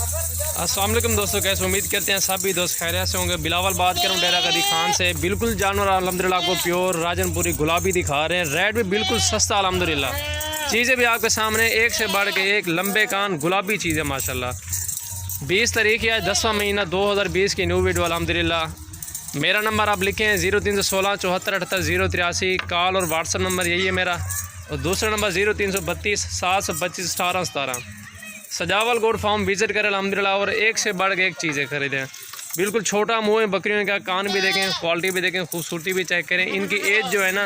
अस्सलाम वालेकुम दोस्तों, कैसे उम्मीद करते हैं सभी दोस्त खैरियत से होंगे। बिलावल बात करूँ डेरा गदी खान से। बिल्कुल जानवर अल्हम्दुलिल्लाह आपको प्योर राजनपुरी गुलाबी दिखा रहे हैं। रेट भी बिल्कुल सस्ता अल्हम्दुलिल्लाह। चीज़ें भी आपके सामने एक से बढ़ के एक, लंबे कान गुलाबी चीज़ें माशाल्लाह। 20 तारीख या 10वां महीना 2020 की न्यू वीडियो अल्हम्दुलिल्लाह। मेरा नंबर आप लिखें 0316 74 78 083। कॉल और व्हाट्सअप नंबर यही है मेरा। और दूसरा नंबर 0332 725 18 17। सजावल गोट फार्म विजिट करें अल्हम्दुलिल्लाह और एक से बढ़ के एक चीज़ें खरीदें। बिल्कुल छोटा मुँह है बकरियों का, कान भी देखें, क्वालिटी भी देखें, खूबसूरती भी चेक करें। इनकी एज जो है ना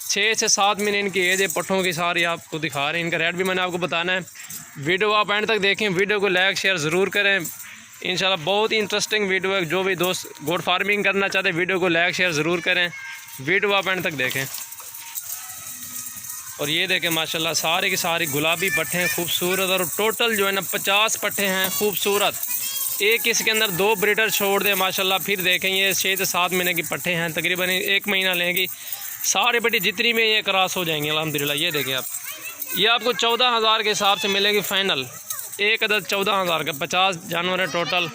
6 से 7 महीने इनकी एज है। पट्ठों की सारी आपको दिखा रहे हैं। इनका रेट भी मैंने आपको बताना है। वीडियो आप एंड तक देखें, वीडियो को लाइक शेयर ज़रूर करें। इंशाल्लाह बहुत ही इंटरेस्टिंग वीडियो है। जो भी दोस्त गोट फार्मिंग करना चाहते हैं वीडियो को लाइक शेयर ज़रूर करें। वीडियो आप एंड तक देखें। और ये देखें माशाल्लाह सारे की सारी गुलाबी पट्ठे हैं खूबसूरत। और टोटल जो है ना 50 पट्ठे हैं खूबसूरत। एक इसके अंदर 2 ब्रीडर छोड़ दें माशाल्लाह। फिर देखें ये 6 से 7 महीने की पट्ठे हैं, तकरीबन 1 महीना लेंगी। सारे पट्टी जितनी में ये क्रॉस हो जाएंगे अल्हम्दुलिल्लाह। ये देखें आप, ये आपको 14,000 के हिसाब से मिलेगी फ़ाइनल। एक अदद 14,000 का 50 जानवर है टोटल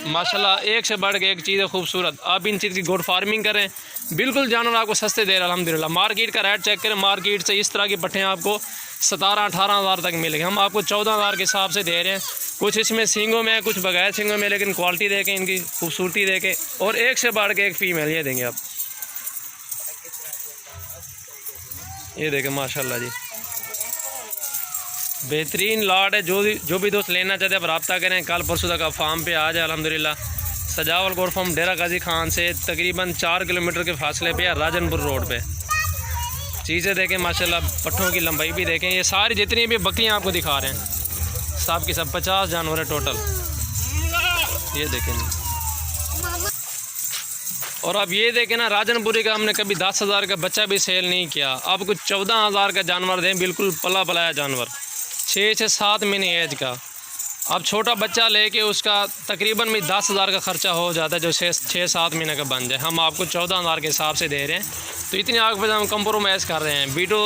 माशाल्लाह। एक से बढ़ के एक चीज़ है खूबसूरत। आप इन चीज़ की गोट फार्मिंग करें, बिल्कुल जानवर आपको सस्ते दे रहे हैं अल्हम्दुलिल्लाह। मार्केट का रेट चेक करें, मार्केट से इस तरह की पट्ठे आपको 17-18 हज़ार तक मिलेंगे। हम आपको 14,000 के हिसाब से दे रहे हैं। कुछ इसमें सींगों में है, कुछ बगैर सींगों में, लेकिन क्वालिटी देखें, इनकी खूबसूरती देखें। और एक से बढ़ के एक फ़ीमेल ये देंगे आप। ये देखें माशाल्लाह जी, बेहतरीन लाट है। जो भी दोस्त लेना चाहते हैं आप रब्ता करें। कल परसों तक आप फार्म पे आ जाए अल्हम्दुलिल्लाह। सजावल गोट फार्म डेरा गाजी खान से तकरीबन 4 किलोमीटर के फासले पे है, राजनपुर रोड पे। चीज़ें देखें माशाल्लाह, पट्ठों की लंबाई भी देखें। ये सारी जितनी भी बकरियाँ आपको दिखा रहे हैं सब की सब 50 जानवर है टोटल। ये देखें। और अब ये देखें ना, राजनपुरी का हमने कभी 10,000 का बच्चा भी सेल नहीं किया। अब कुछ 14,000 का जानवर दें, बिल्कुल पला पलाया जानवर, 6 से 7 महीने एज का। अब छोटा बच्चा लेके उसका तकरीबन भी 10,000 का ख़र्चा हो जाता है, जो 6-7 महीने का बन जाए। हम आपको 14,000 के हिसाब से दे रहे हैं। तो इतनी आग पर हम कंप्रोमाइज़ कर रहे हैं। वीडियो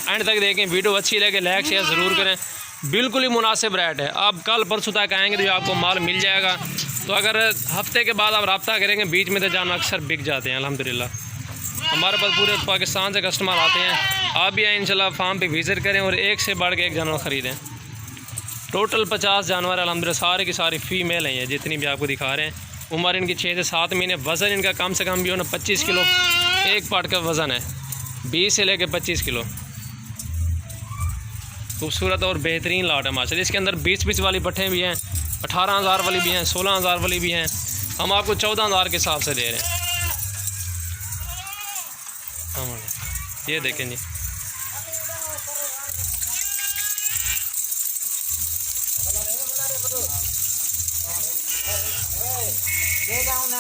एंड तक देखें, वीडियो अच्छी लगे लाइक शेयर ज़रूर करें। बिल्कुल ही मुनासिब रेट है। आप कल परसों तक आएँगे तो आपको माल मिल जाएगा। तो अगर हफ्ते के बाद आप रब्ता करेंगे, बीच में तो जानवर अक्सर बिक जाते हैं अल्हम्दुलिल्लाह। हमारे पास पूरे पाकिस्तान से कस्टमर आते हैं। आप भी आए इंशाल्लाह फार्म पे विज़िट करें और एक से बढ़ के एक जानवर ख़रीदें। टोटल 50 जानवर अल्हम्दुलिल्लाह, सारे की सारी फ़ीमेल हैं। ये जितनी भी आपको दिखा रहे हैं, उम्र इनकी 6 से 7 महीने। वज़न इनका कम से कम भी हो ना 25 किलो एक पार्ट का वज़न है, 20 से लेकर 25 किलो। खूबसूरत और बेहतरीन लाट है माशाल्लाह। इसके अंदर 20 वाली पट्ठें भी हैं, 18,000 वाली भी हैं, 16,000 वाली भी हैं। हम आपको 14,000 के हिसाब से दे रहे हैं। ये देखें जी, ले जाऊँ ना